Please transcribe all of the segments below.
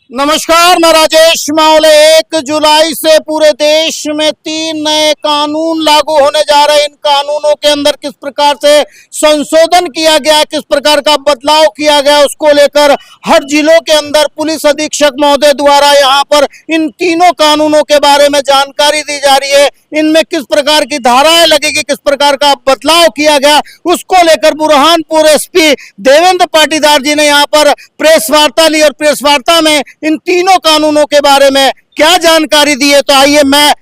नमस्कार, मैं राजेश मावले। 1 जुलाई से पूरे देश में 3 नए कानून लागू होने जा रहे हैं। इन कानूनों के अंदर किस प्रकार से संशोधन किया गया, किस प्रकार का बदलाव किया गया, उसको लेकर हर जिलों के अंदर पुलिस अधीक्षक महोदय द्वारा यहाँ पर इन तीनों कानूनों के बारे में जानकारी दी जा रही है। इनमें किस प्रकार की धाराएं लगेगी, किस प्रकार का बदलाव किया गया, उसको लेकर बुरहानपुर एसपी देवेंद्र पाटीदार जी ने यहाँ पर प्रेस वार्ता ली और प्रेस वार्ता में इन तीनों कानूनों के बारे में क्या जानकारी दी है। तो आइए मैं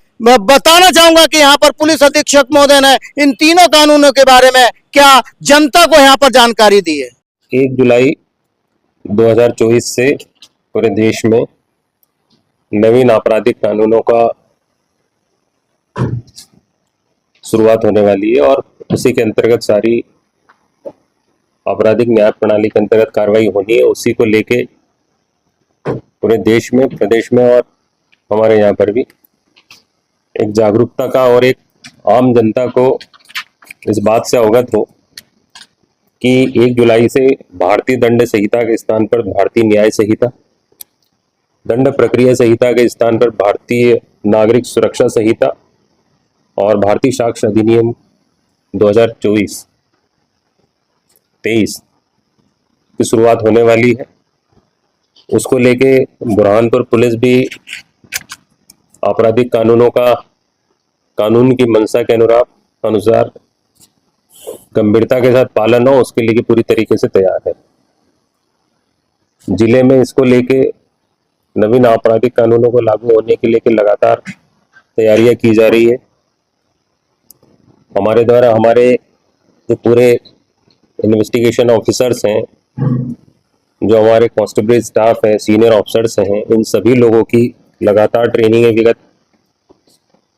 बताना चाहूंगा कि यहाँ पर पुलिस अधीक्षक महोदय ने इन तीनों कानूनों के बारे में क्या जनता को यहाँ पर जानकारी दी है। 1 जुलाई 2024 से पूरे देश में नवीन आपराधिक कानूनों का शुरुआत होने वाली है और उसी के अंतर्गत सारी आपराधिक न्याय प्रणाली के अंतर्गत कार्रवाई होनी है। उसी को लेके पूरे देश में, प्रदेश में और हमारे यहाँ पर भी एक जागरूकता का और एक आम जनता को इस बात से अवगत हो कि 1 जुलाई से भारतीय दंड संहिता के स्थान पर भारतीय न्याय संहिता, दंड प्रक्रिया संहिता के स्थान पर भारतीय नागरिक सुरक्षा संहिता और भारतीय साक्ष्य अधिनियम 2023 की शुरुआत होने वाली है। उसको लेके बुरहानपुर पुलिस भी आपराधिक कानूनों का कानून की मंशा के अनुसार गंभीरता के साथ पालन हो, उसके लिए पूरी तरीके से तैयार है। जिले में इसको लेके नवीन आपराधिक कानूनों को लागू होने के लिए लगातार तैयारियां की जा रही है। हमारे द्वारा हमारे जो पूरे इन्वेस्टिगेशन ऑफिसर्स हैं, जो हमारे कांस्टेबल स्टाफ है, सीनियर ऑफिसर्स हैं, इन सभी लोगों की लगातार ट्रेनिंग विगत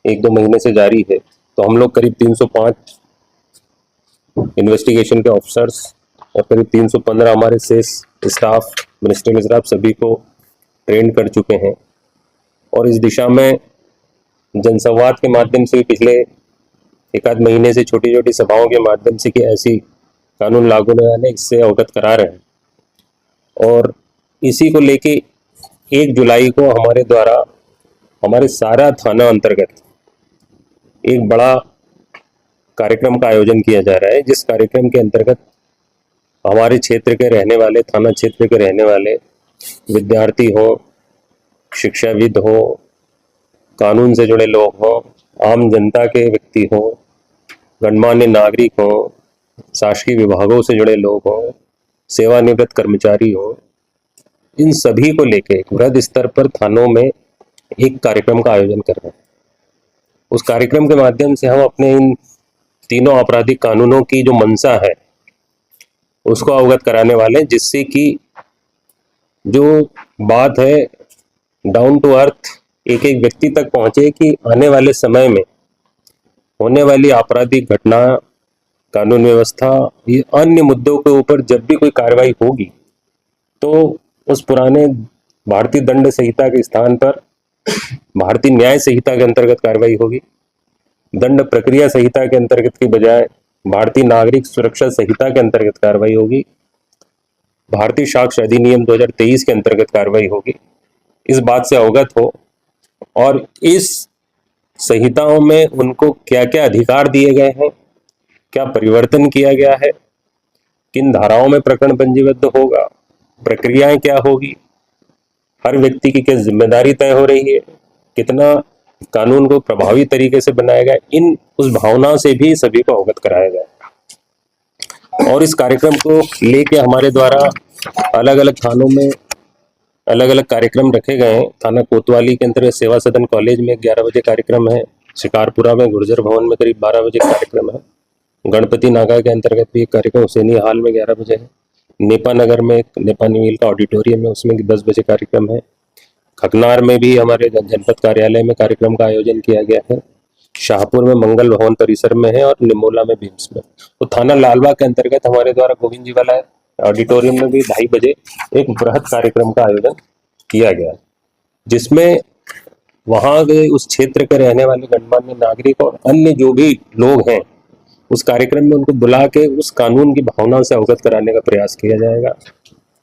1-2 महीने से जारी है। तो हम लोग करीब 305 इन्वेस्टिगेशन के ऑफिसर्स और करीब 315 हमारे सेस स्टाफ, मिनिस्ट्रियल स्टाफ सभी को ट्रेन कर चुके हैं। और इस दिशा में जनसंवाद के माध्यम से पिछले 1-आध महीने से छोटी छोटी सभाओं के माध्यम से कि ऐसी कानून लागू होने वाले, इससे अवगत करा रहे हैं। और इसी को लेके 1 जुलाई को हमारे द्वारा हमारे सारा थाना अंतर्गत एक बड़ा कार्यक्रम का आयोजन किया जा रहा है, जिस कार्यक्रम के अंतर्गत हमारे क्षेत्र के रहने वाले, थाना क्षेत्र के रहने वाले विद्यार्थी हो, शिक्षाविद हो, कानून से जुड़े लोग हो, आम जनता के व्यक्ति हो, गणमान्य नागरिक हो, शासकीय विभागों से जुड़े लोग हो, सेवानिवृत्त कर्मचारी हो, इन सभी को लेके वृहद स्तर पर थानों में एक कार्यक्रम का आयोजन कर रहे हैं। उस कार्यक्रम के माध्यम से हम अपने इन तीनों आपराधिक कानूनों की जो मंशा है उसको अवगत कराने वाले हैं, जिससे कि जो बात है डाउन टू अर्थ एक एक व्यक्ति तक पहुंचे कि आने वाले समय में होने वाली आपराधिक घटना, कानून व्यवस्था, ये अन्य मुद्दों के ऊपर जब भी कोई कार्रवाई होगी तो उस पुराने भारतीय दंड संहिता के स्थान पर भारतीय न्याय संहिता के अंतर्गत कार्रवाई होगी। दंड प्रक्रिया संहिता के अंतर्गत के बजाय भारतीय नागरिक सुरक्षा संहिता के अंतर्गत कार्रवाई होगी। भारतीय साक्ष्य अधिनियम 2023 के अंतर्गत कार्रवाई होगी। इस बात से अवगत हो और इस संहिताओं में उनको क्या क्या अधिकार दिए गए हैं, क्या परिवर्तन किया गया है, किन धाराओं में प्रकरण पंजीबद्ध होगा, प्रक्रियाएं क्या होगी, हर व्यक्ति की क्या जिम्मेदारी तय हो रही है, कितना कानून को प्रभावी तरीके से बनाया गया, इन उस भावना से भी सभी को अवगत कराया गया। और इस कार्यक्रम को लेके हमारे द्वारा अलग अलग थानों में अलग अलग कार्यक्रम रखे गए हैं। थाना कोतवाली के अंतर्गत सेवा सदन कॉलेज में 11 बजे कार्यक्रम है, शिकारपुरा में गुर्जर भवन में करीब 12 बजे कार्यक्रम है, गणपति नागा के अंतर्गत भी एक कार्यक्रम हुसैनी हाल में 11 बजे है, नेपा नगर में नेपा नील का ऑडिटोरियम है, उसमें 10 बजे कार्यक्रम है, खकनार में भी हमारे जनपद कार्यालय में कार्यक्रम का आयोजन किया गया है, शाहपुर में मंगल भवन परिसर में है और निमोला में भीम्स में। तो थाना लालबाग के अंतर्गत हमारे द्वारा गोविंद जी वाला ऑडिटोरियम में भी 2:30 बजे एक बृहद कार्यक्रम का आयोजन किया गया, जिसमें वहां के उस क्षेत्र के रहने वाले गणमान्य नागरिक और अन्य जो भी लोग हैं उस कार्यक्रम में उनको बुला के उस कानून की भावना से अवगत कराने का प्रयास किया जाएगा।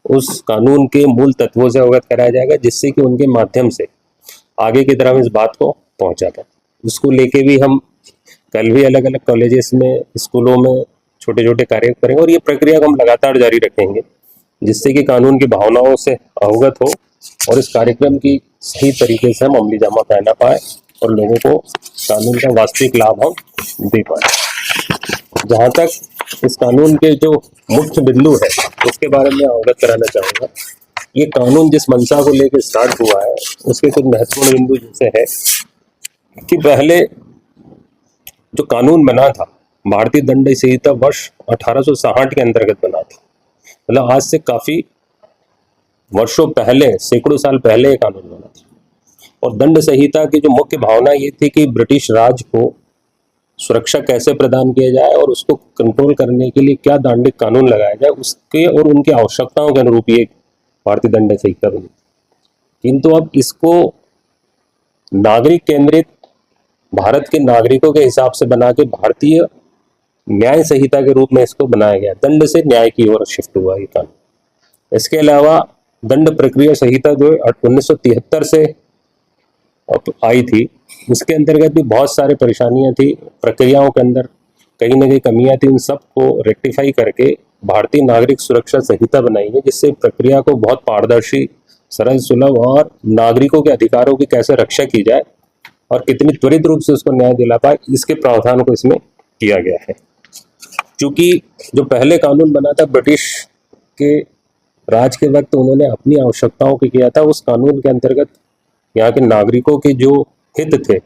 उस कानून के मूल तत्वों से अवगत कराया जाएगा, जिससे कि उनके माध्यम से आगे की तरफ इस बात को पहुंचा पाए। इसको लेके भी हम कल भी अलग अलग कॉलेजेस में, स्कूलों में छोटे छोटे कार्य करेंगे और ये प्रक्रिया को हम लगातार जारी रखेंगे, जिससे कि कानून की भावनाओं से अवगत हो और इस कार्यक्रम की सही तरीके से हम अमली जामा पहना पाए और लोगों को कानून का वास्तविक लाभ हम दे पाए। जहाँ तक इस कानून के जो मुख्य बिंदु है उसके बारे में अवगत कराना चाहूँगा। ये कानून जिस मंशा को लेकर स्टार्ट हुआ है उसके कुछ महत्वपूर्ण बिंदु जैसे है कि पहले जो कानून बना था भारतीय दंड संहिता वर्ष 1860 के अंतर्गत बना था। मतलब आज से काफी वर्षों पहले, सैकड़ों साल पहले ये कानून बना था। और दंड संहिता की जो मुख्य भावना ये थी कि ब्रिटिश राज को सुरक्षा कैसे प्रदान किया जाए और उसको कंट्रोल करने के लिए क्या दंडिक कानून लगाया जाए, उसके और उनकी आवश्यकताओं के अनुरूप ये भारतीय दंड संहिता बनी। किंतु अब इसको नागरिक केंद्रित, भारत के नागरिकों के हिसाब से बना के भारतीय न्याय संहिता के रूप में इसको बनाया गया। दंड से न्याय की ओर शिफ्ट हुआ ये कानून। इसके अलावा दंड प्रक्रिया संहिता जो 1973 से आई थी, उसके अंतर्गत भी बहुत सारी परेशानियां थी, प्रक्रियाओं के अंदर कहीं ना कहीं कमियां थी। उन सब को रेक्टिफाई करके भारतीय नागरिक सुरक्षा संहिता बनाई है, जिससे प्रक्रिया को बहुत पारदर्शी, सरल, सुलभ और नागरिकों के अधिकारों की कैसे रक्षा की जाए और कितनी त्वरित रूप से उसको न्याय दिला पाए, इसके प्रावधान को इसमें किया गया है। क्योंकि जो पहले कानून बना था ब्रिटिश के राज के वक्त, उन्होंने अपनी आवश्यकताओं के किया था। उस कानून के अंतर्गत यहाँ के नागरिकों के जो हित थे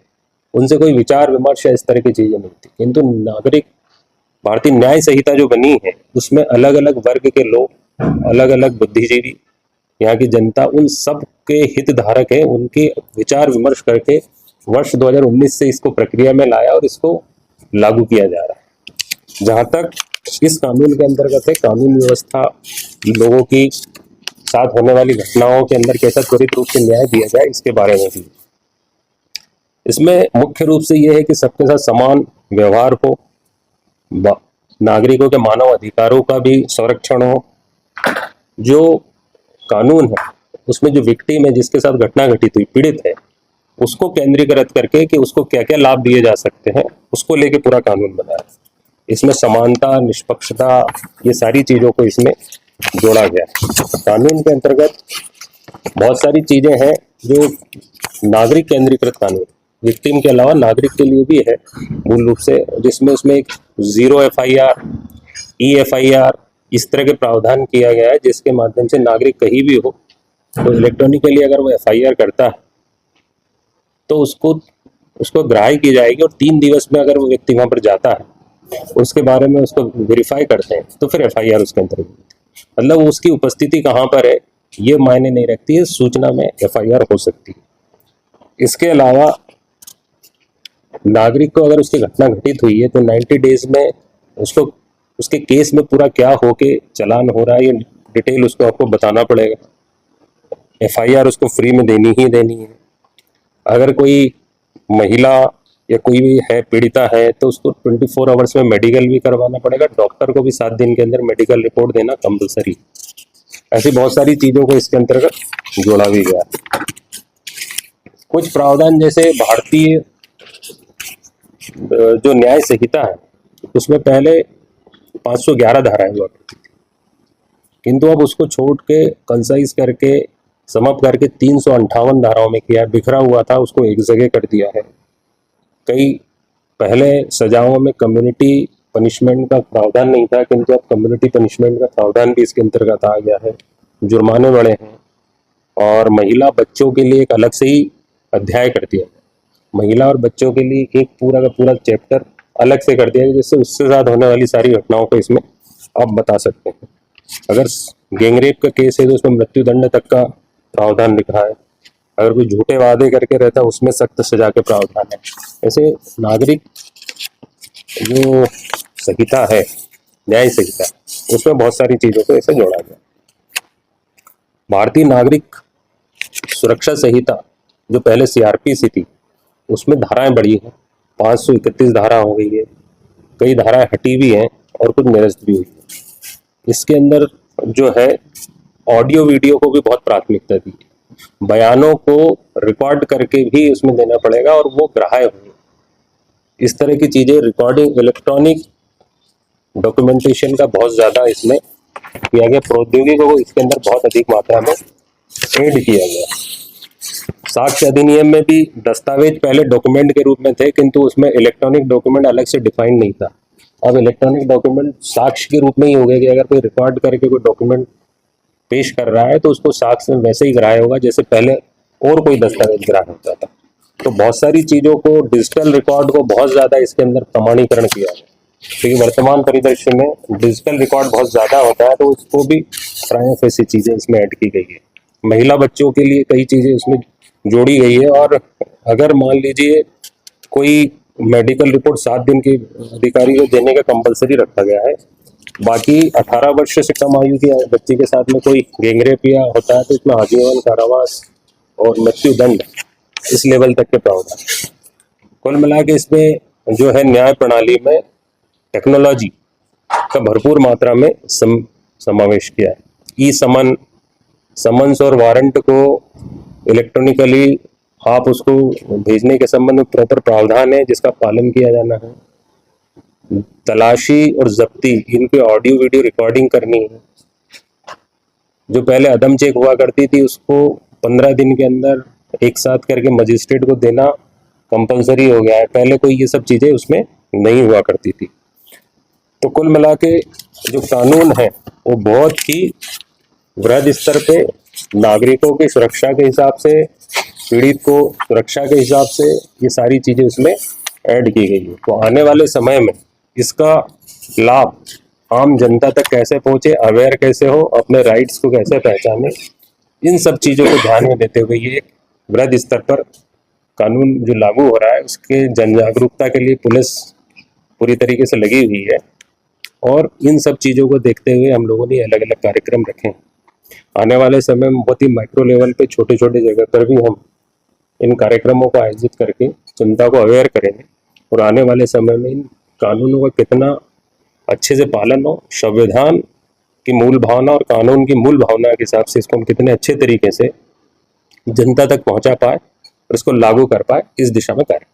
उनसे कोई विचार विमर्श या इस तरह की चीजें नहीं थी। किंतु नागरिक भारतीय न्याय संहिता जो बनी है उसमें अलग अलग वर्ग के लोग, अलग अलग बुद्धिजीवी, यहाँ की जनता, उन सब के हित धारक है, उनके विचार विमर्श करके वर्ष 2019 से इसको प्रक्रिया में लाया और इसको लागू किया जा रहा है। जहाँ तक इस कानून के अंतर्गत है, कानून व्यवस्था, लोगों की साथ होने वाली घटनाओं के अंदर कैसा त्वरित रूप से न्याय दिया जाए, इसके बारे में भी इसमें मुख्य रूप से यह है कि सबके साथ समान व्यवहार हो, नागरिकों के मानव अधिकारों का भी संरक्षण हो। जो कानून है उसमें जो विक्टिम है, जिसके साथ घटना घटित हुई, पीड़ित है, उसको केंद्रीकृत करके कि उसको क्या क्या लाभ दिए जा सकते हैं, उसको लेके पूरा कानून बना है। इसमें समानता, निष्पक्षता, ये सारी चीजों को इसमें जोड़ा गया है। कानून के अंतर्गत बहुत सारी चीजें हैं जो नागरिक केंद्रीकृत कानून, विक्टिम के अलावा नागरिक के लिए भी है मूल रूप से, जिसमें उसमें एक 0 FIR, E FIR, इस तरह के प्रावधान किया गया है, जिसके माध्यम से नागरिक कहीं भी हो तो इलेक्ट्रॉनिकली अगर वो FIR करता है तो उसको ग्राह्य की जाएगी और 3 दिवस में अगर वो व्यक्ति वहां पर जाता है, उसके बारे में उसको वेरीफाई करते हैं तो फिर FIR उसके अंतर्गत, मतलब उसकी उपस्थिति कहाँ पर है ये मायने नहीं रखती है, सूचना में FIR हो सकती है। इसके अलावा नागरिक को अगर उसकी घटना घटित हुई है तो 90 डेज में उसको उसके केस में पूरा क्या होके चालान हो रहा है, ये डिटेल उसको आपको बताना पड़ेगा। FIR उसको फ्री में देनी ही देनी है। अगर कोई महिला या कोई भी है, पीड़िता है, तो उसको 24 आवर्स में मेडिकल भी करवाना पड़ेगा। डॉक्टर को भी 7 दिन के अंदर मेडिकल रिपोर्ट देना कंपलसरी। ऐसी बहुत सारी चीजों को इसके अंतर्गत जोड़ा भी गया। कुछ प्रावधान जैसे भारतीय जो न्याय संहिता है उसमें पहले 511 धाराएं हुआ करती थी, किंतु अब उसको छोड़ के कंसाइज करके समाप्त करके 358 धाराओं में किया। बिखरा हुआ था उसको एक जगह कर दिया है। कई पहले सजाओं में कम्युनिटी पनिशमेंट का प्रावधान नहीं था, किंतु अब कम्युनिटी पनिशमेंट का प्रावधान भी इसके अंतर्गत आ गया है। जुर्माने बड़े हैं और महिला बच्चों के लिए एक अलग से ही अध्याय कर दिया है। महिला और बच्चों के लिए एक पूरा का पूरा चैप्टर अलग से कर दिया है, जिससे उससे साथ होने वाली सारी घटनाओं को इसमें आप बता सकते हैं। अगर गैंगरेप का केस है तो उसमें मृत्यु दंड तक का प्रावधान लिखा है। अगर कोई झूठे वादे करके रहता है उसमें सख्त सजा के प्रावधान है। ऐसे नागरिक जो संहिता है, न्याय संहिता, उसमें बहुत सारी चीजों को ऐसे जोड़ा गया। भारतीय नागरिक सुरक्षा संहिता जो पहले CRPC थी उसमें धाराएं बढ़ी हैं, 531 धारा हो गई है। कई धाराएं हटी भी हैं और कुछ निरस्त भी हुई है। इसके अंदर जो है ऑडियो वीडियो को भी बहुत प्राथमिकता दी है। बयानों को रिकॉर्ड करके भी उसमें देना पड़ेगा और वो ग्राह्य होंगे। इस तरह की चीज़ें रिकॉर्डिंग, इलेक्ट्रॉनिक डॉक्यूमेंटेशन का बहुत ज़्यादा इसमें किया गया, प्रौद्योगिकी को इसके अंदर बहुत अधिक मात्रा में ऐड किया गया। साक्ष्य अधिनियम में भी दस्तावेज पहले डॉक्यूमेंट के रूप में थे, किंतु उसमें इलेक्ट्रॉनिक डॉक्यूमेंट अलग से डिफाइन नहीं था। अब इलेक्ट्रॉनिक डॉक्यूमेंट साक्ष्य के रूप में ही हो गया कि अगर कोई रिकॉर्ड करके कोई डॉक्यूमेंट पेश कर रहा है तो उसको साक्ष्य में वैसे ही ग्राह्य होगा जैसे पहले और कोई दस्तावेज ग्राह्य होता था। तो बहुत सारी चीज़ों को, डिजिटल रिकॉर्ड को बहुत ज़्यादा इसके अंदर प्रमाणीकरण किया है, क्योंकि वर्तमान परिदृश्य में डिजिटल रिकॉर्ड बहुत ज़्यादा होता है, तो उसको भी प्राइम फेसी चीज़ें इसमें ऐड की गई है। महिला बच्चों के लिए कई चीज़ें उसमें जोड़ी गई है, और अगर मान लीजिए कोई मेडिकल रिपोर्ट 7 दिन के अधिकारी को देने का कंपलसरी रखा गया है, बाकी 18 वर्ष से कम आयु की बच्ची के साथ में कोई गैंगरेप या होता है तो इसमें आजीवन कारावास और मृत्यु दंड इस लेवल तक के प्रावधान। कुल मिला के इसमें जो है न्याय प्रणाली में टेक्नोलॉजी का भरपूर मात्रा में समावेश किया है। ई समन्स और वारंट को इलेक्ट्रॉनिकली आप उसको भेजने के संबंध में प्रॉपर प्रावधान है जिसका पालन किया जाना है। तलाशी और जब्ती, इनके ऑडियो वीडियो रिकॉर्डिंग करनी है। जो पहले अदम चेक हुआ करती थी उसको 15 दिन के अंदर एक साथ करके मजिस्ट्रेट को देना कंपलसरी हो गया है, पहले कोई ये सब चीज़ें उसमें नहीं हुआ करती थी। तो कुल मिला के जो कानून है वो बहुत ही वृहद स्तर पे नागरिकों की सुरक्षा के हिसाब से, पीड़ित को सुरक्षा के हिसाब से ये सारी चीज़ें उसमें ऐड की गई है। तो आने वाले समय में इसका लाभ आम जनता तक कैसे पहुंचे, अवेयर कैसे हो, अपने राइट्स को कैसे पहचाने, इन सब चीज़ों को ध्यान में देते हुए ये वृहद स्तर पर कानून जो लागू हो रहा है उसके जन जागरूकता के लिए पुलिस पूरी तरीके से लगी हुई है। और इन सब चीज़ों को देखते हुए हम लोगों ने अलग अलग कार्यक्रम रखे हैं। आने वाले समय में बहुत ही माइक्रो लेवल पे छोटे छोटे जगह पर भी हम इन कार्यक्रमों को आयोजित करके जनता को अवेयर करेंगे, और आने वाले समय में इन कानूनों का कितना अच्छे से पालन हो, संविधान की मूल भावना और कानून की मूल भावना के हिसाब से इसको हम कितने अच्छे तरीके से जनता तक पहुंचा पाए और इसको लागू कर पाए, इस दिशा में कार्य